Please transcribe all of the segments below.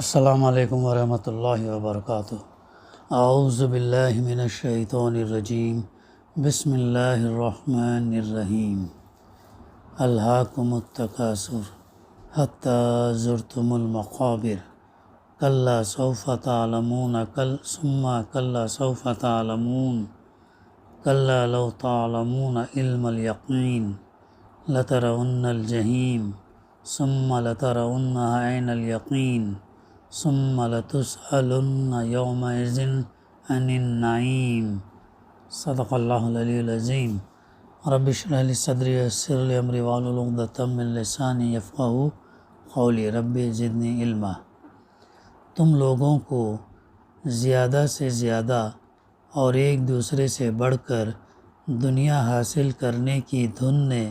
السلام علیکم ورحمۃ اللہ وبرکاتہ۔ اعوذ باللہ من الشیطان الرجیم، بسم اللہ الرحمن الرحیم۔ الہاکم التکاثر حتی زرتم المقابر، کلا سوف تعلمون ثم کلا سوف تعلمون، کلا لو تعلمون علم الیقین لترون الجحیم ثم لترونها عین الیقین ثم لتسألن یومئذ عن النعیم۔ صدق اللہ العلی العظیم۔ رب اشرح لی صدری ویسر لی امری واحلل عقدۃ من لسانی یفقہوا قولی، رب زدنی علما۔ تم لوگوں کو زیادہ سے زیادہ اور ایک دوسرے سے بڑھ کر دنیا حاصل کرنے کی دھن نے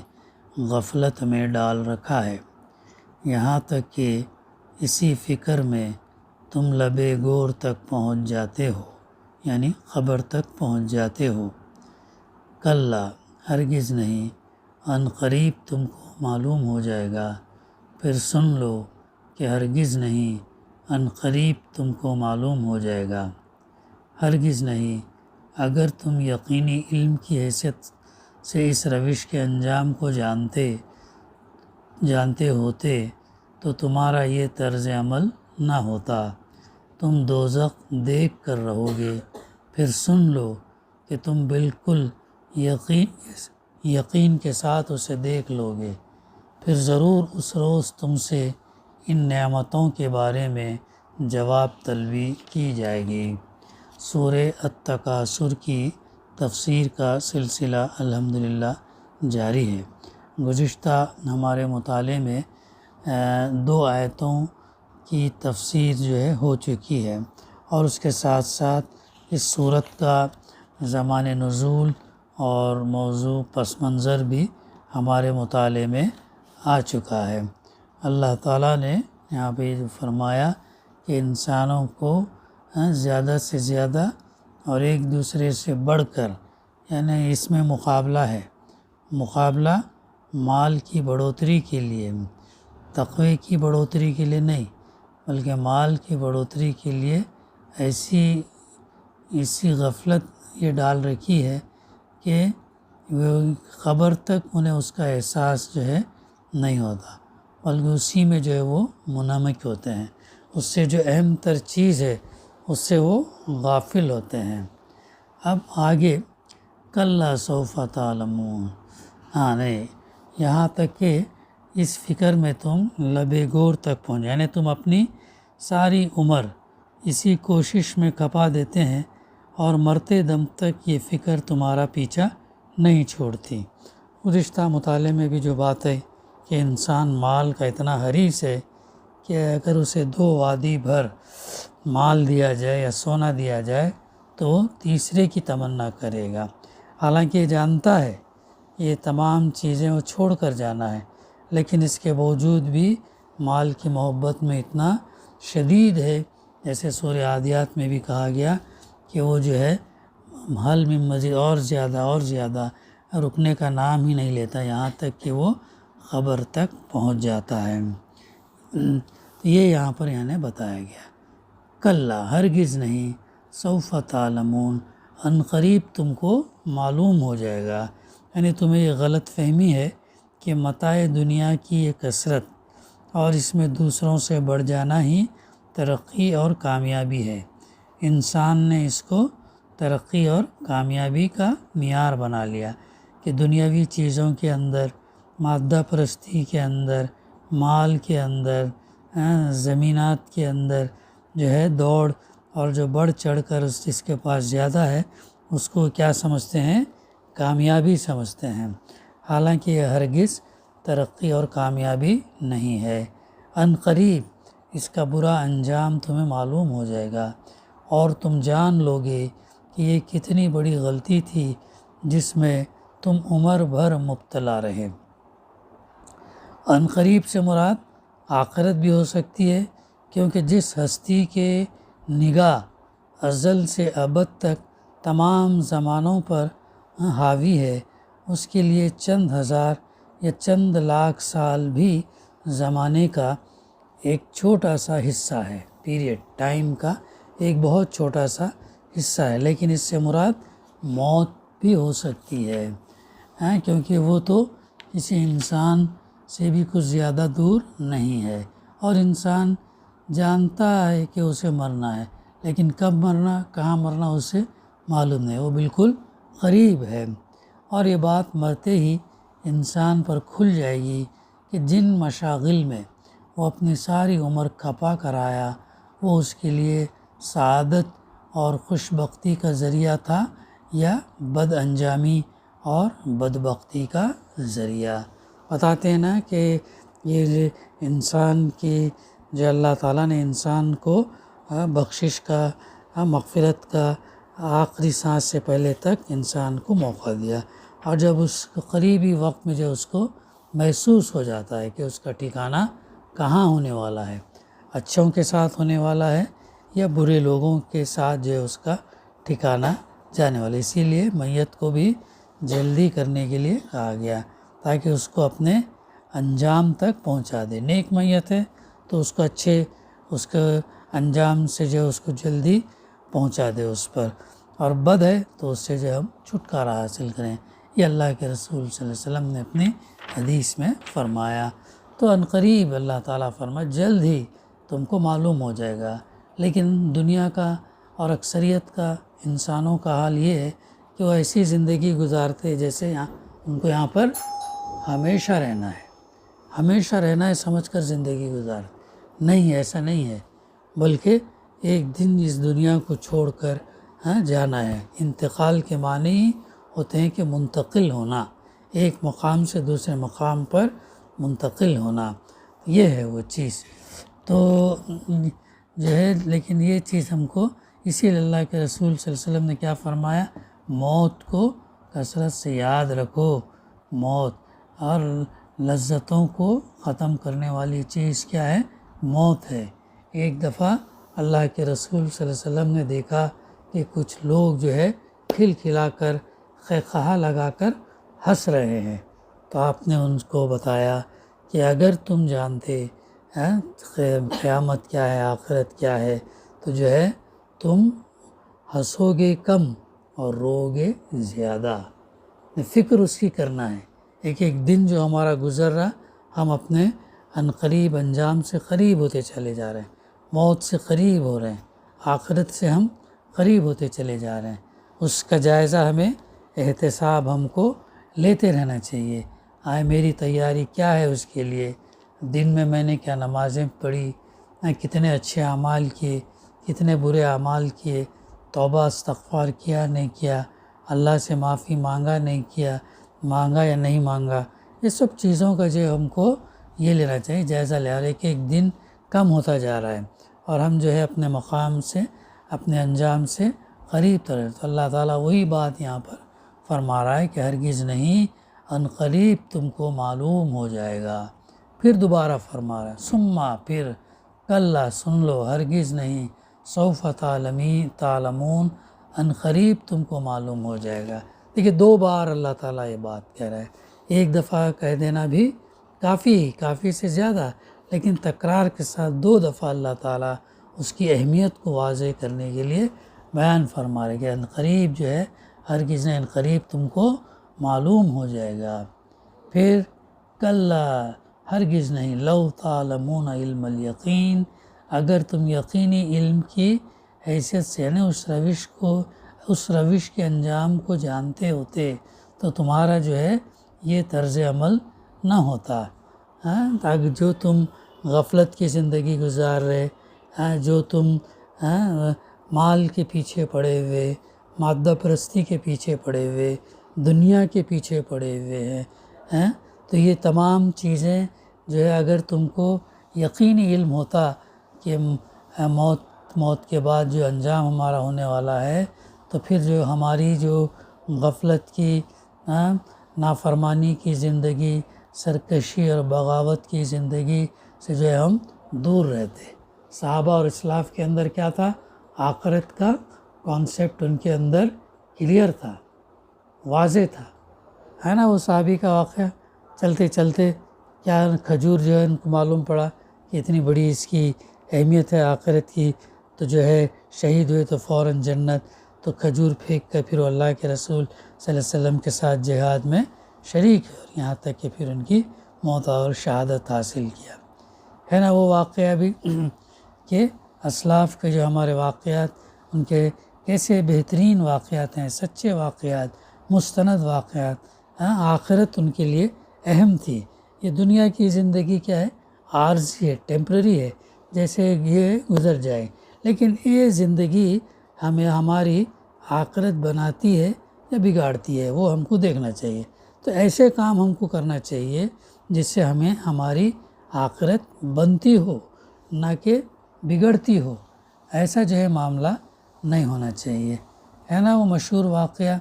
غفلت میں ڈال رکھا ہے، یہاں تک کہ اسی فکر میں تم لبِ گور تک پہنچ جاتے ہو، یعنی قبر تک پہنچ جاتے ہو۔ کلا، ہرگز نہیں، ان قریب تم کو معلوم ہو جائے گا۔ پھر سن لو کہ ہرگز نہیں، ان قریب تم کو معلوم ہو جائے گا۔ ہرگز نہیں، اگر تم یقینی علم کی حیثیت سے اس روش کے انجام کو جانتے ہوتے تو تمہارا یہ طرز عمل نہ ہوتا۔ تم دوزخ دیکھ کر رہو گے، پھر سن لو کہ تم بالکل یقین کے ساتھ اسے دیکھ لو گے، پھر ضرور اس روز تم سے ان نعمتوں کے بارے میں جواب طلبی کی جائے گی۔ سورہ التکاثر کی تفسیر کا سلسلہ الحمدللہ جاری ہے۔ گزشتہ ہمارے مطالعے میں 2 آیتوں کی تفسیر ہو چکی ہے، اور اس کے ساتھ ساتھ اس صورت کا زمان نزول اور موضوع پس منظر بھی ہمارے مطالعے میں آ چکا ہے۔ اللہ تعالیٰ نے یہاں پہ فرمایا کہ انسانوں کو زیادہ سے زیادہ اور ایک دوسرے سے بڑھ کر، یعنی اس میں مقابلہ ہے، مقابلہ مال کی بڑھوتری کے لیے، تقوی کی بڑھوتری کے لیے نہیں، بلکہ مال کی بڑھوتری کے لیے ایسی غفلت یہ ڈال رکھی ہے کہ قبر تک انہیں اس کا احساس نہیں ہوتا، بلکہ اسی میں وہ منہمک ہوتے ہیں، اس سے جو اہم تر چیز ہے اس سے وہ غافل ہوتے ہیں۔ اب آگے کلا سوف تعلمون، نہیں، یہاں تک کہ اس فکر میں تم لبِ گور تک پہنچ، یعنی تم اپنی ساری عمر اسی کوشش میں کھپا دیتے ہیں اور مرتے دم تک یہ فکر تمہارا پیچھا نہیں چھوڑتی۔ گزشتہ مطالعے میں بھی جو بات ہے کہ انسان مال کا اتنا حریص ہے کہ اگر اسے 2 وادی بھر مال دیا جائے یا سونا دیا جائے تو وہ تیسرے کی تمنا کرے گا، حالانکہ یہ جانتا ہے یہ تمام چیزیں وہ چھوڑ کر جانا ہے، لیکن اس کے باوجود بھی مال کی محبت میں اتنا شدید ہے، جیسے سورہ عادیات میں بھی کہا گیا کہ وہ حل میں مزید اور زیادہ رکنے کا نام ہی نہیں لیتا، یہاں تک کہ وہ قبر تک پہنچ جاتا ہے۔ یہ یہاں پر بتایا گیا، کلا، ہرگز نہیں، سوف تعلمون، ان قریب تم کو معلوم ہو جائے گا، یعنی تمہیں یہ غلط فہمی ہے کہ متاع دنیا کی یہ کثرت اور اس میں دوسروں سے بڑھ جانا ہی ترقی اور کامیابی ہے۔ انسان نے اس کو ترقی اور کامیابی کا معیار بنا لیا کہ دنیاوی چیزوں کے اندر، مادہ پرستی کے اندر، مال کے اندر، زمینات کے اندر دوڑ، اور جو بڑھ چڑھ کر جس کے پاس زیادہ ہے اس کو کیا سمجھتے ہیں؟ کامیابی سمجھتے ہیں، حالانکہ یہ ہرگز ترقی اور کامیابی نہیں ہے۔ ان قریب اس کا برا انجام تمہیں معلوم ہو جائے گا اور تم جان لو گے کہ یہ کتنی بڑی غلطی تھی جس میں تم عمر بھر مبتلا رہے۔ ان قریب سے مراد آخرت بھی ہو سکتی ہے، کیونکہ جس ہستی کے نگاہ ازل سے ابد تک تمام زمانوں پر حاوی ہے، اس کے لیے چند ہزار یا چند لاکھ سال بھی زمانے کا ایک چھوٹا سا حصہ ہے۔ پیریڈ، ٹائم کا ایک بہت چھوٹا سا حصہ ہے، لیکن اس سے مراد موت بھی ہو سکتی ہے، کیونکہ وہ تو کسی انسان سے بھی کچھ زیادہ دور نہیں ہے، اور انسان جانتا ہے کہ اسے مرنا ہے، لیکن کب مرنا، کہاں مرنا اسے معلوم نہیں، وہ بالکل قریب ہے۔ اور یہ بات مرتے ہی انسان پر کھل جائے گی کہ جن مشاغل میں وہ اپنی ساری عمر کھپا کر آیا، وہ اس کے لیے سعادت اور خوش بختی کا ذریعہ تھا یا بد انجامی اور بدبختی کا ذریعہ۔ بتاتے ہیں نا کہ یہ انسان کی جو اللہ تعالیٰ نے انسان کو بخشش کا، مغفرت کا آخری سانس سے پہلے تک انسان کو موقع دیا، اور جب اس قریبی وقت میں جو اس کو محسوس ہو جاتا ہے کہ اس کا ٹھکانہ کہاں ہونے والا ہے، اچھوں کے ساتھ ہونے والا ہے یا برے لوگوں کے ساتھ جو ہے اس کا ٹھکانہ جانے والا، اسی لیے میت کو بھی جلدی کرنے کے لیے کہا گیا تاکہ اس کو اپنے انجام تک پہنچا دے۔ نیک میت ہے تو اس کو اس کے انجام سے جو اس کو جلدی پہنچا دے اس پر، اور بد ہے تو اس سے جو ہم چھٹکارا حاصل کریں۔ یہ اللہ کے رسول صلی اللہ علیہ وسلم نے اپنی حدیث میں فرمایا۔ تو عنقریب اللہ تعالیٰ فرمایا جلد ہی تم کو معلوم ہو جائے گا، لیکن دنیا کا اور اکثریت کا انسانوں کا حال یہ ہے کہ وہ ایسی زندگی گزارتے جیسے ان کو یہاں پر ہمیشہ رہنا ہے، ہمیشہ رہنا ہے سمجھ کر زندگی گزار، نہیں ایسا نہیں ہے، بلکہ ایک دن اس دنیا کو چھوڑ کر جانا ہے۔ انتقال کے معنی ہی ہوتے ہیں کہ منتقل ہونا، ایک مقام سے دوسرے مقام پر منتقل ہونا، یہ ہے وہ چیز۔ تو جو ہے لیکن یہ چیز ہم کو اسی لیے اللہ کے رسول صلی اللہ علیہ وسلم نے کیا فرمایا، موت کو کثرت سے یاد رکھو، موت اور لذتوں کو ختم کرنے والی چیز کیا ہے، موت ہے۔ ایک دفعہ اللہ کے رسول صلی اللہ علیہ وسلم نے دیکھا کہ کچھ لوگ جو ہے کھل کھلا کر قہقہا لگا کر ہنس رہے ہیں، تو آپ نے ان کو بتایا کہ اگر تم جانتے قیامت کیا ہے، آخرت کیا ہے، تو جو ہے تم ہنسو گے کم اور رو گے زیادہ۔ فکر اس کی کرنا ہے، ایک ایک دن جو ہمارا گزر رہا، ہم اپنے عنقریب انجام سے قریب ہوتے چلے جا رہے ہیں، موت سے قریب ہو رہے ہیں، آخرت سے ہم قریب ہوتے چلے جا رہے ہیں۔ اس کا جائزہ ہمیں احتساب ہم کو لیتے رہنا چاہیے، میری تیاری کیا ہے اس کے لیے، دن میں نے کیا نمازیں پڑھی، کتنے اچھے اعمال کیے، کتنے برے اعمال کیے، توبہ استغفار کیا نہیں کیا، اللہ سے معافی مانگا نہیں کیا، مانگا یا نہیں مانگا، یہ سب چیزوں کا جو ہم کو یہ لینا چاہیے، جائزہ لے رہے کہ ایک دن کم ہوتا جا رہا ہے اور ہم جو ہے اپنے مقام سے، اپنے انجام سے قریب تر۔ تو اللہ تعالیٰ وہی بات یہاں پر فرما رہا ہے کہ ہرگز نہیں، عنقریب تم کو معلوم ہو جائے گا۔ پھر دوبارہ فرما رہا ہے ثم پھر کلا سن لو، ہرگز نہیں، سوف تعلمون عنقریب تم کو معلوم ہو جائے گا۔ دیکھیے 2 بار اللہ تعالیٰ یہ بات کہہ رہا ہے، ایک دفعہ کہہ دینا بھی کافی سے زیادہ، لیکن تکرار کے ساتھ 2 دفعہ اللہ تعالیٰ اس کی اہمیت کو واضح کرنے کے لیے بیان فرما رہے کہ عنقریب جو ہے، ہرگز نہیں، عنقریب تم کو معلوم ہو جائے گا۔ پھر کلا ہرگز نہیں، لو تعلمون علم الیقین، اگر تم یقینی علم کی حیثیت سے یعنی اس روش کے انجام کو جانتے ہوتے تو تمہارا جو ہے یہ طرز عمل نہ ہوتا، تاکہ جو تم غفلت کی زندگی گزار رہے، جو تم مال کے پیچھے پڑے ہوئے، مادہ پرستی کے پیچھے پڑے ہوئے، دنیا کے پیچھے پڑے ہوئے ہیں، تو یہ تمام چیزیں جو ہے اگر تم کو یقینی علم ہوتا کہ موت کے بعد جو انجام ہمارا ہونے والا ہے، تو پھر جو ہماری جو غفلت کی، نافرمانی کی زندگی، سرکشی اور بغاوت کی زندگی سے جو ہے ہم دور رہتے۔ صحابہ اور اسلاف کے اندر کیا تھا، آخرت کا کانسیپٹ ان کے اندر کلیئر تھا، واضح تھا، ہے نا۔ وہ صحابی کا واقعہ، چلتے چلتے کیا کھجور جو ہے ان کو معلوم پڑا کہ اتنی بڑی اس کی اہمیت ہے آخرت کی، تو جو ہے شہید ہوئے تو فوراً جنت، تو کھجور پھینک کر پھر وہ اللہ کے رسول صلی اللہ علیہ وسلم کے ساتھ جہاد میں شریک ہے، اور یہاں تک کہ پھر ان کی موت اور شہادت حاصل کیا ہے نا۔ وہ واقعہ بھی کہ اسلاف کے جو ہمارے واقعات، ان کے کیسے بہترین واقعات ہیں، سچے واقعات، مستند واقعات، آخرت ان کے لیے اہم تھی۔ یہ دنیا کی زندگی کیا ہے، عارضی ہے، ٹیمپرری ہے، جیسے یہ گزر جائے، لیکن یہ زندگی ہمیں ہماری آخرت بناتی ہے یا بگاڑتی ہے، وہ ہم کو دیکھنا چاہیے۔ تو ایسے کام ہم کو کرنا چاہیے جس سے ہمیں ہماری آخرت بنتی ہو، نہ کہ بگڑتی ہو۔ ایسا جو ہے معاملہ نہیں ہونا چاہیے، ہے نا۔ وہ مشہور واقعہ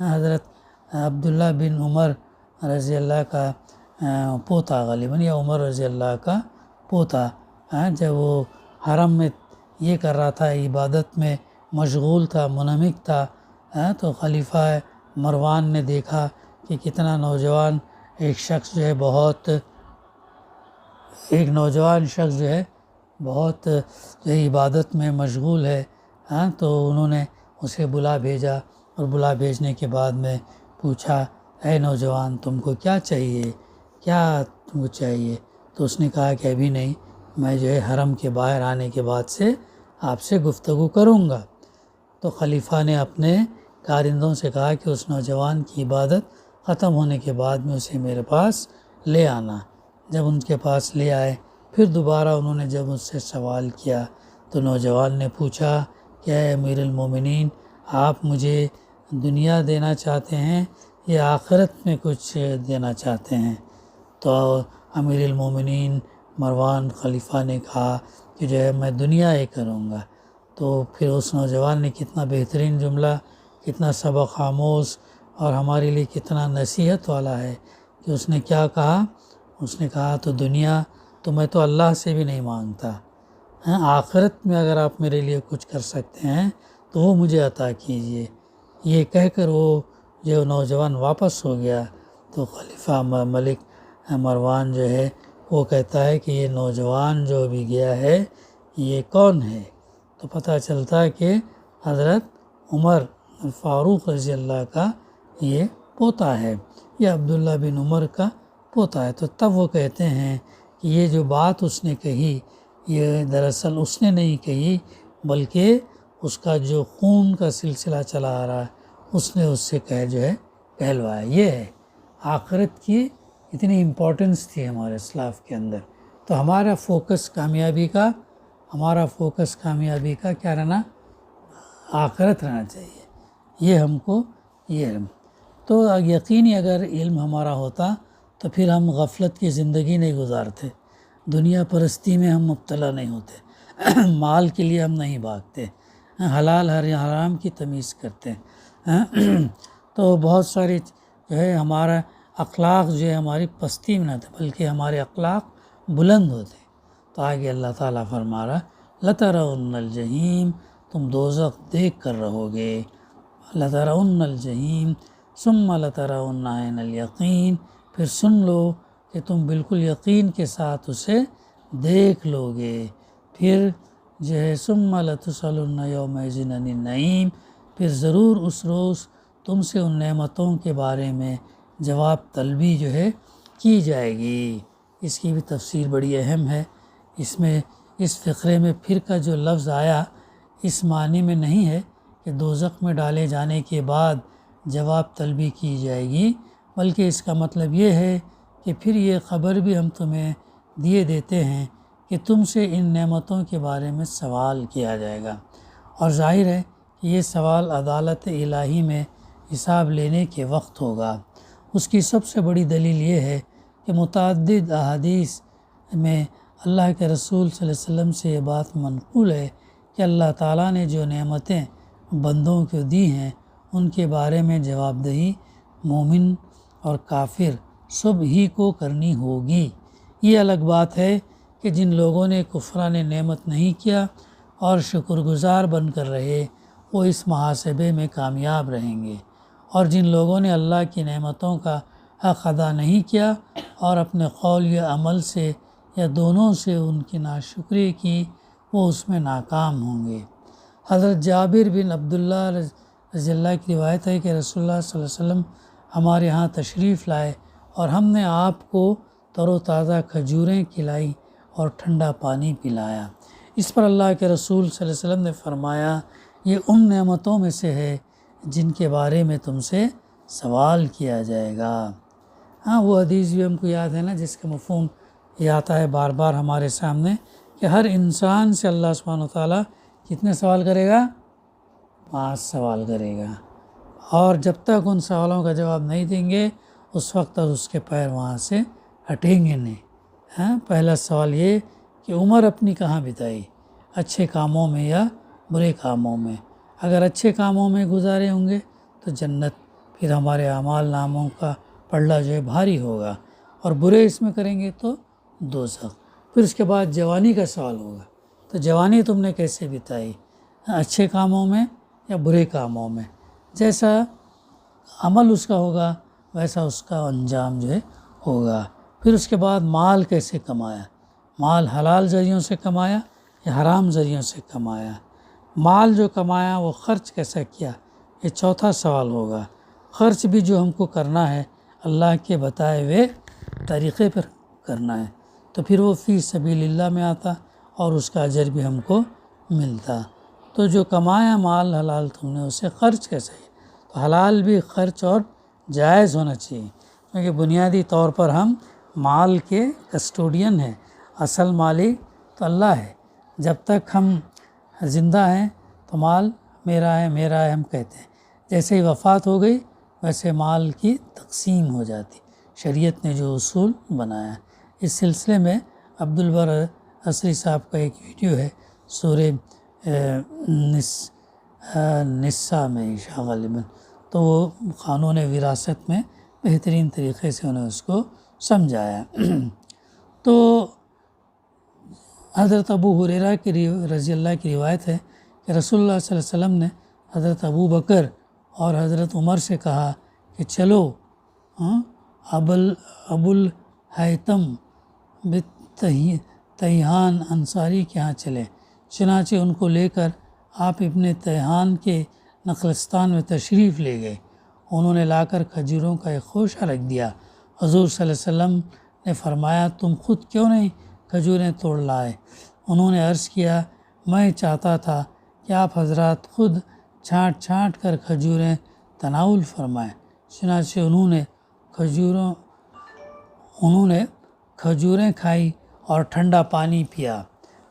حضرت عبداللہ بن عمر رضی اللہ کا پوتا، غالباً یا عمر رضی اللہ کا پوتا، جب وہ حرم میں یہ کر رہا تھا، عبادت میں مشغول تھا، منہمک تھا، تو خلیفہ مروان نے دیکھا کہ کتنا نوجوان ایک شخص جو ہے بہت جو ہے عبادت میں مشغول ہے، تو انہوں نے اسے بلا بھیجا، اور بلا بھیجنے کے بعد میں پوچھا، اے نوجوان تم کو کیا چاہیے، کیا تم کو چاہیے؟ تو اس نے کہا کہ ابھی نہیں، میں جو ہے حرم کے باہر آنے کے بعد سے آپ سے گفتگو کروں گا۔ تو خلیفہ نے اپنے کارندوں سے کہا کہ اس نوجوان کی عبادت ختم ہونے کے بعد میں اسے میرے پاس لے آنا۔ جب ان کے پاس لے آئے، پھر دوبارہ انہوں نے جب اس سے سوال کیا، تو نوجوان نے پوچھا کہ اے امیر المومنین، آپ مجھے دنیا دینا چاہتے ہیں یا آخرت میں کچھ دینا چاہتے ہیں؟ تو امیر المومنین مروان خلیفہ نے کہا کہ جو ہے میں دنیا ہی کروں گا۔ تو پھر اس نوجوان نے کتنا بہترین جملہ، کتنا سبق آموز اور ہمارے لیے کتنا نصیحت والا ہے کہ اس نے کیا کہا، اس نے کہا تو دنیا تو میں تو اللہ سے بھی نہیں مانگتا، آخرت میں اگر آپ میرے لیے کچھ کر سکتے ہیں تو وہ مجھے عطا کیجئے۔ یہ کہہ کر وہ جو نوجوان واپس ہو گیا، تو خلیفہ ملک مروان جو ہے وہ کہتا ہے کہ یہ نوجوان جو بھی گیا ہے یہ کون ہے؟ تو پتہ چلتا ہے کہ حضرت عمر فاروق رضی اللہ کا یہ پوتا ہے، یہ عبداللہ بن عمر کا پوتا ہے۔ تو تب وہ کہتے ہیں کہ یہ جو بات اس نے کہی، یہ دراصل اس نے نہیں کہی، بلکہ اس کا جو خون کا سلسلہ چلا آ رہا ہے اس نے اس سے کہلوایا۔ یہ ہے آخرت کی اتنی امپورٹنس تھی ہمارے اسلاف کے اندر۔ تو ہمارا فوکس کامیابی کا کیا رہنا، آخرت رہنا چاہیے، یہ ہم کو یہ تو یقینی اگر علم ہمارا ہوتا تو پھر ہم غفلت کی زندگی نہیں گزارتے، دنیا پرستی میں ہم مبتلا نہیں ہوتے، مال کے لیے ہم نہیں بھاگتے، حلال حرام کی تمیز کرتے، تو بہت ساری جو ہے ہمارا اخلاق جو ہے ہماری پستی میں نہ تھے، بلکہ ہمارے اخلاق بلند ہوتے۔ تو آگے اللہ تعالیٰ فرما رہا لَتَرَوُنَّ الْجَحِيمَ، تم دوزخ دیکھ کر رہو گے، لَتَرَوُنَّ الْجَحِيمَ ثُمَّ لَتَرَوُنَّ عَيْنَ الْيَقِينَ، پھر سن لو کہ تم بالکل یقین کے ساتھ اسے دیکھ لو گے، پھر جو ہے ثُمَّ لَتُسْأَلُنَّ يَوْمَئِذٍ عَنِ النَّعِيمِ، پھر ضرور اس روز تم سے ان نعمتوں کے بارے میں جواب طلبی جو ہے کی جائے گی۔ اس کی بھی تفسیر بڑی اہم ہے، اس میں اس فقرے میں پھر کا جو لفظ آیا اس معنی میں نہیں ہے کہ دوزخ میں ڈالے جانے کے بعد جواب طلبی کی جائے گی، بلکہ اس کا مطلب یہ ہے کہ پھر یہ خبر بھی ہم تمہیں دیے دیتے ہیں کہ تم سے ان نعمتوں کے بارے میں سوال کیا جائے گا، اور ظاہر ہے کہ یہ سوال عدالت الہی میں حساب لینے کے وقت ہوگا۔ اس کی سب سے بڑی دلیل یہ ہے کہ متعدد احادیث میں اللہ کے رسول صلی اللہ علیہ وسلم سے یہ بات منقول ہے کہ اللہ تعالیٰ نے جو نعمتیں بندوں کو دی ہیں ان کے بارے میں جواب دہی مومن اور کافر سب ہی کو کرنی ہوگی۔ یہ الگ بات ہے کہ جن لوگوں نے کفران نعمت نہیں کیا اور شکر گزار بن کر رہے، وہ اس محاسبے میں کامیاب رہیں گے، اور جن لوگوں نے اللہ کی نعمتوں کا حق ادا نہیں کیا اور اپنے قول یا عمل سے یا دونوں سے ان کی ناشکری کی، وہ اس میں ناکام ہوں گے۔ حضرت جابر بن عبداللہ رضی اللہ کی روایت ہے کہ رسول اللہ صلی اللہ علیہ وسلم ہمارے ہاں تشریف لائے اور ہم نے آپ کو تر و تازہ کھجوریں کھلائی اور ٹھنڈا پانی پلایا۔ اس پر اللہ کے رسول صلی اللہ علیہ وسلم نے فرمایا یہ ان نعمتوں میں سے ہے جن کے بارے میں تم سے سوال کیا جائے گا۔ ہاں وہ حدیث بھی ہم کو یاد ہے نا، جس کا مفہوم یہ آتا ہے بار بار ہمارے سامنے کہ ہر انسان سے اللہ سبحانہ و تعالیٰ کتنے سوال کرے گا؟ 5 سوال کرے گا، اور جب تک ان سوالوں کا جواب نہیں دیں گے اس وقت تک اس کے پیر وہاں سے ہٹیں گے نہیں۔ ہاں پہلا سوال یہ کہ عمر اپنی کہاں بتائی، اچھے کاموں میں یا برے کاموں میں؟ اگر اچھے کاموں میں گزارے ہوں گے تو جنت، پھر ہمارے اعمال ناموں کا پلڑا جو ہے بھاری ہوگا، اور برے اس میں کریں گے تو دوزخ۔ پھر اس کے بعد جوانی کا سوال ہوگا، تو جوانی تم نے کیسے بتائی، اچھے کاموں میں یا برے کاموں میں؟ جیسا عمل اس کا ہوگا ویسا اس کا انجام جو ہے ہوگا۔ پھر اس کے بعد مال کیسے کمایا، مال حلال ذریعوں سے کمایا یا حرام ذریعوں سے کمایا؟ مال جو کمایا وہ خرچ کیسا کیا، یہ چوتھا سوال ہوگا۔ خرچ بھی جو ہم کو کرنا ہے اللہ کے بتائے ہوئے طریقے پر کرنا ہے، تو پھر وہ فی سبیل اللہ میں آتا اور اس کا اجر بھی ہم کو ملتا۔ تو جو کمایا مال حلال تم نے اسے خرچ کیسے ہے؟ تو حلال بھی خرچ اور جائز ہونا چاہیے، کیونکہ بنیادی طور پر ہم مال کے کسٹوڈین ہیں، اصل مالک تو اللہ ہے۔ جب تک ہم زندہ ہیں تو مال میرا ہے میرا ہے ہم کہتے ہیں، جیسے ہی وفات ہو گئی ویسے مال کی تقسیم ہو جاتی، شریعت نے جو اصول بنایا۔ اس سلسلے میں عبدالبر عصری صاحب کا ایک ویڈیو ہے سورہ نساء میں غالباً، تو وہ قانون وراثت میں بہترین طریقے سے انہیں اس کو سمجھایا۔ تو حضرت ابو ہریرہ کی رضی اللہ کی روایت ہے کہ رسول اللہ صلی اللہ علیہ وسلم نے حضرت ابو بکر اور حضرت عمر سے کہا کہ چلو ابو الحیتم تیہان انصاری کے ہاں چلے۔ چنانچہ ان کو لے کر آپ ابن تیہان کے نخلستان میں تشریف لے گئے۔ انہوں نے لا کر کھجوروں کا ایک خوشہ رکھ دیا۔ حضور صلی اللہ علیہ وسلم نے فرمایا تم خود کیوں نہیں کھجوریں توڑ لائے؟ انہوں نے عرض کیا میں چاہتا تھا کہ آپ حضرات خود چھانٹ چھانٹ کر کھجوریں تناول فرمائیں۔ چنانچہ انہوں نے کھجوریں کھائی اور ٹھنڈا پانی پیا۔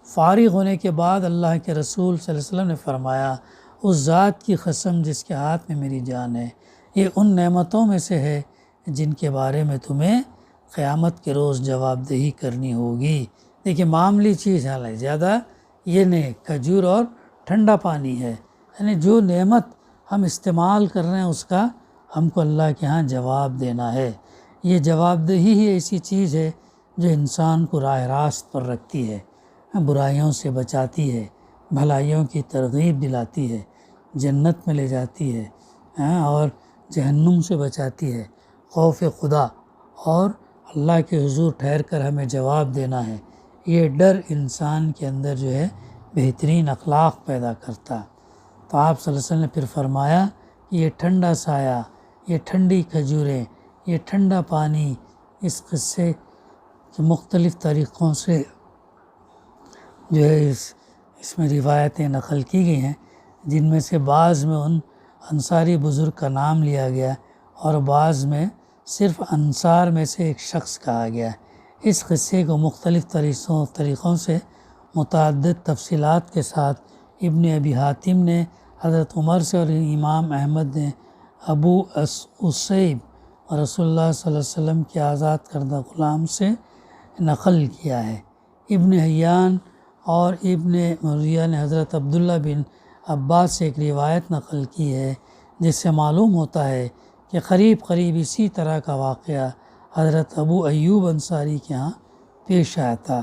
فارغ ہونے کے بعد اللہ کے رسول صلی اللہ علیہ وسلم نے فرمایا اس ذات کی قسم جس کے ہاتھ میں میری جان ہے، یہ ان نعمتوں میں سے ہے جن کے بارے میں تمہیں قیامت کے روز جواب دہی کرنی ہوگی۔ دیکھیں معمولی چیز ہے، زیادہ یہ نہیں، کھجور اور ٹھنڈا پانی ہے، یعنی جو نعمت ہم استعمال کر رہے ہیں اس کا ہم کو اللہ کے ہاں جواب دینا ہے۔ یہ جواب دہی ہی ایسی چیز ہے جو انسان کو راہ راست پر رکھتی ہے، برائیوں سے بچاتی ہے، بھلائیوں کی ترغیب دلاتی ہے، جنت میں لے جاتی ہے اور جہنم سے بچاتی ہے۔ خوف خدا اور اللہ کے حضور ٹھہر کر ہمیں جواب دینا ہے، یہ ڈر انسان کے اندر جو ہے بہترین اخلاق پیدا کرتا۔ تو آپ صلی اللہ علیہ وسلم نے پھر فرمایا کہ یہ ٹھنڈا سایہ، یہ ٹھنڈی کھجوریں، یہ ٹھنڈا پانی، اس قصے کے مختلف طریقوں سے جو ہے اس میں روایتیں نقل کی گئی ہیں، جن میں سے بعض میں ان انصاری بزرگ کا نام لیا گیا اور بعض میں صرف انصار میں سے ایک شخص کہا گیا ہے۔ اس قصے کو مختلف طریقوں سے متعدد تفصیلات کے ساتھ ابن ابی حاتم نے حضرت عمر سے اور امام احمد نے ابو اسیب اور رسول اللہ صلی اللہ علیہ وسلم کے آزاد کردہ غلام سے نقل کیا ہے۔ ابن حیان اور ابن مرویہ نے حضرت عبداللہ بن عباس سے ایک روایت نقل کی ہے جس سے معلوم ہوتا ہے کہ قریب اسی طرح کا واقعہ حضرت ابو ایوب انصاری کے ہاں پیش آیا تھا۔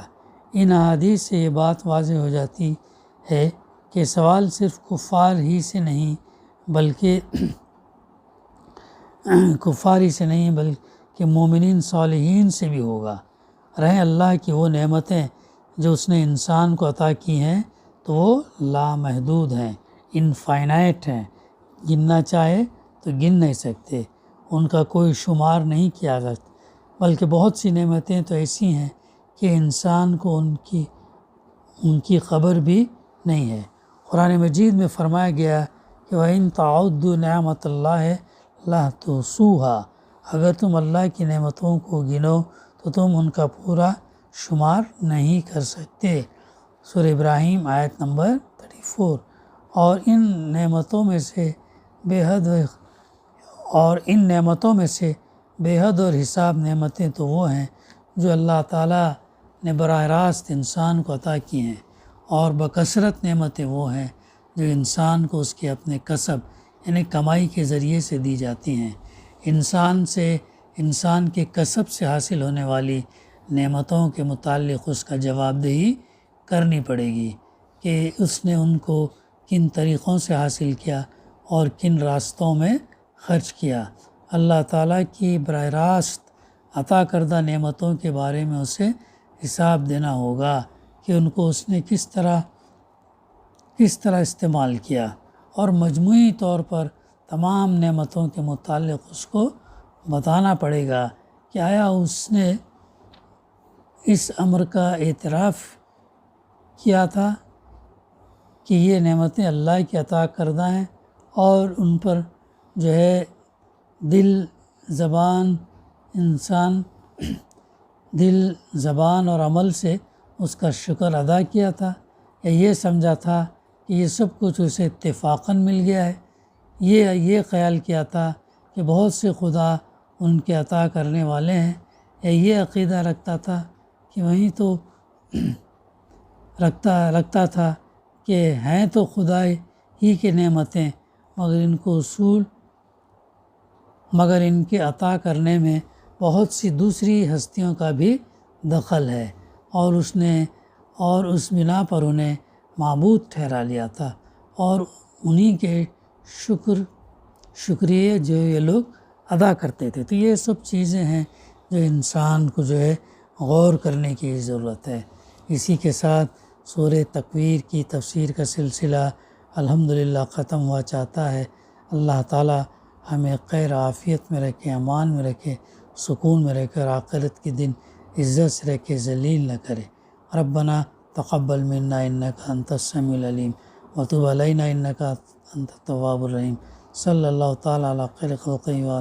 ان احادیث سے یہ بات واضح ہو جاتی ہے کہ سوال صرف کفار ہی سے نہیں بلکہ مومنین صالحین سے بھی ہوگا۔ رہیں اللہ کی وہ نعمتیں جو اس نے انسان کو عطا کی ہیں تو وہ لامحدود ہیں، انفائنائٹ ہیں، گننا چاہے تو گن نہیں سکتے، ان کا کوئی شمار نہیں کیا جاتا، بلکہ بہت سی نعمتیں تو ایسی ہیں کہ انسان کو ان کی خبر بھی نہیں ہے۔ قرآن مجید میں فرمایا گیا کہ وَإِن تَعُدُّوا نِعْمَتَ اللَّهِ لَا تُحْصُوهَا، اگر تم اللہ کی نعمتوں کو گنو تو تم ان کا پورا شمار نہیں کر سکتے۔ سورہ ابراہیم آیت نمبر 34۔ اور ان نعمتوں میں سے بے حد اور حساب نعمتیں تو وہ ہیں جو اللہ تعالیٰ نے براہ راست انسان کو عطا کی ہیں، اور بکثرت نعمتیں وہ ہیں جو انسان کو اس کے اپنے کسب یعنی کمائی کے ذریعے سے دی جاتی ہیں۔ انسان کے کسب سے حاصل ہونے والی نعمتوں کے متعلق اس کا جواب دہی کرنی پڑے گی کہ اس نے ان کو کن طریقوں سے حاصل کیا اور کن راستوں میں خرچ کیا۔ اللہ تعالیٰ کی براہ راست عطا کردہ نعمتوں کے بارے میں اسے حساب دینا ہوگا کہ ان کو اس نے کس طرح استعمال کیا، اور مجموعی طور پر تمام نعمتوں کے متعلق اس کو بتانا پڑے گا کہ آیا اس نے اس امر کا اعتراف کیا تھا کہ یہ نعمتیں اللہ کی عطا کردہ ہیں، اور ان پر جو ہے دل زبان اور عمل سے اس کا شکر ادا کیا تھا، یا یہ سمجھا تھا کہ یہ سب کچھ اسے اتفاقاً مل گیا ہے، یہ خیال کیا تھا کہ بہت سے خدا ان کے عطا کرنے والے ہیں، یا یہ عقیدہ رکھتا تھا کہ وہیں تو رکھتا تھا کہ ہیں تو خدا ہی کی نعمتیں، مگر ان کے عطا کرنے میں بہت سی دوسری ہستیوں کا بھی دخل ہے، اور اس بنا پر انہیں معبود ٹھہرا لیا تھا، اور انہی کے شکریہ جو یہ لوگ ادا کرتے تھے۔ تو یہ سب چیزیں ہیں جو انسان کو جو ہے غور کرنے کی ضرورت ہے۔ اسی کے ساتھ سورہ تکویر کی تفسیر کا سلسلہ الحمدللہ ختم ہوا چاہتا ہے۔ اللہ تعالیٰ ہمیں خیر عافیت میں رکھے، امان میں رکھے، سکون میں رکھے، اور آخرت کے دن عزت سے رکھے، ذلیل نہ کرے۔ ربنا تقبل منا انک انت السمیع العلیم وتب علینا انک انت التواب الرحیم۔ صلی اللہ تعالیٰ علی خیر خلقہ وعلی